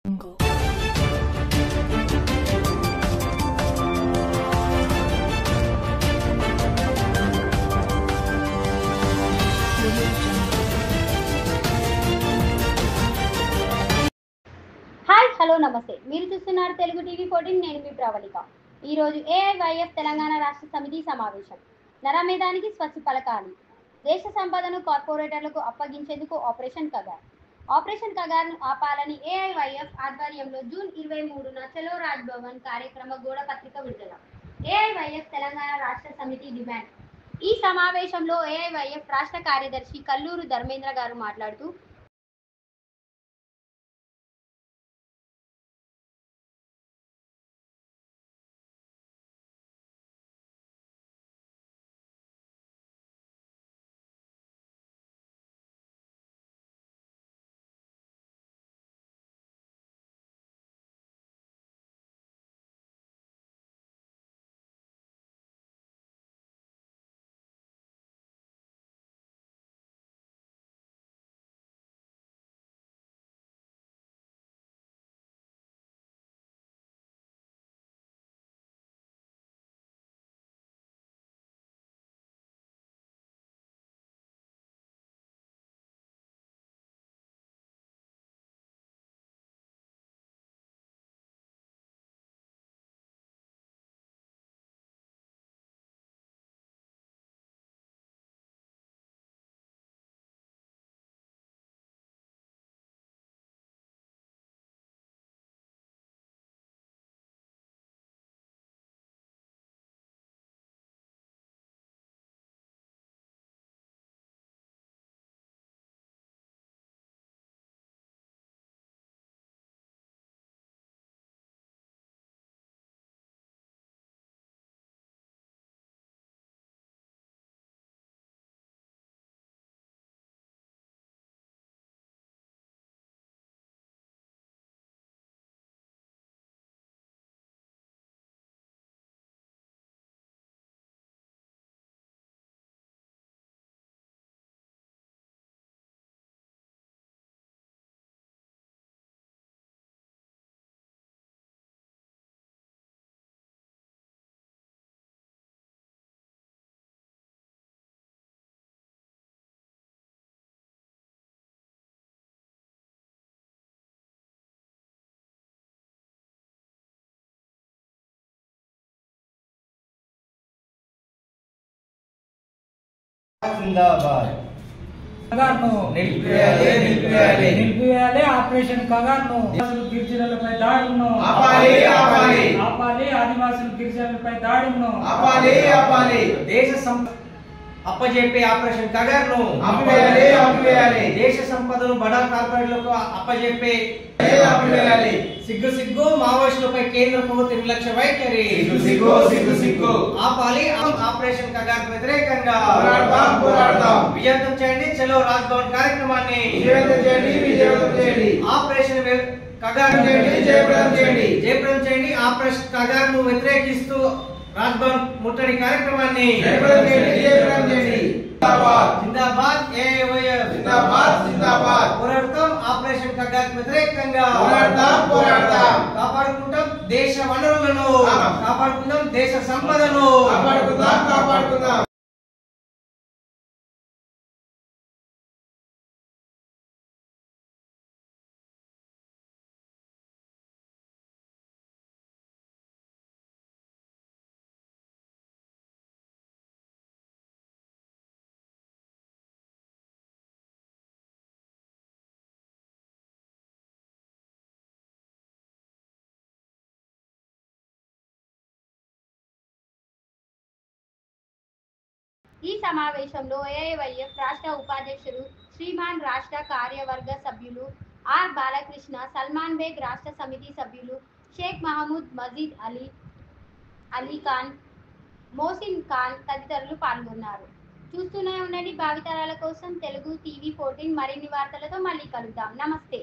Hi hello నమస్తే మీరు చూస్తున్నారు తెలుగు టీవీ 14 నేను మీ ప్రవళిక ఈ రోజు ఏఐవైఎఫ్ తెలంగాణ రాష్ట్ర సమితి సమావేశం నరమేధానికి స్వచ్ఛ పలకాలి దేశ సంపదను కార్పొరేటర్లకు అప్పగించేందుకు ఆపరేషన్ కగార్ను ఆపాలని ఏఐవైఎఫ్ ఆధ్వర్యంలో జూన్ 23న చలో రాజ్ భవన్ కార్యక్రమ గోడ పత్రిక విడుదల ఏఐవైఎఫ్ తెలంగాణ రాష్ట్ర సమితి డిమాండ్ ఈ సమావేశంలో ఏఐవైఎఫ్ రాష్ట్ర కార్యదర్శి కల్లూరు ధర్మేంద్ర గారు మాట్లాడుతూ जिंदाबाद నిలిపివేయాలి ఆపరేషన్ కగార్ను గిరిజనులపై దాడులను ఆపాలి ఆదివాసులు గిరిజనులపై దాడులను ఆపాలి దేశ అప్పజెప్పే ఆపరేషన్ కగార్ను ఆపివేయాలి దేశ సంపదను బడా కార్పొరేట్లకు అప్పజెప్పే ఆపివేయాలి సిగ్గు మావోయిస్టులపై కేంద్ర ప్రభుత్వ నిర్లక్ష్య వైఖరి సిగ్గు ఆపాలి ఆపరేషన్ కగార్ వ్యతిరేకంగా పోరాడతాం విజయవంతం చేయండి చలో రాజ్ భవన్ కార్యక్రమాన్ని విజయవంతం చేయండి ఆపరేషన్ కగార్ జయప్రదం చేయండి ఆపరేషన్ కగార్ ను వ్యతిరేకిస్తూ రాజ్ భవన్ ముట్టడి కార్యక్రమాన్ని జిందాబాద్ ఏఐవైఎఫ్ జిందాబాద్ పోరాడతాం ఆపరేషన్ కగార్ వ్యతిరేకంగా పోరాడతాం కాపాడుకుంటాం దేశ వనరులను కాపాడుకుందాం దేశ సంపదను కాపాడుకుందాం ఈ సమావేశంలో ఏఐవైఎఫ్ రాష్ట్ర ఉపాధ్యక్షులు శ్రీమాన్ రాష్ట్ర కార్యవర్గ సభ్యులు ఆర్ బాలకృష్ణ, సల్మాన్ బేగ్, రాష్ట్ర సమితి సభ్యులు షేక్ మహమూద్, మజీద్ అలీ ఖాన్, మోసిన్ ఖాన్ తదితరులు పాల్గొన్నారు. చూస్తూనే ఉండండి భావితరాల కోసం తెలుగు టీవీ 14. మరిన్ని వార్తలతో మళ్ళీ కలుద్దాం. నమస్తే.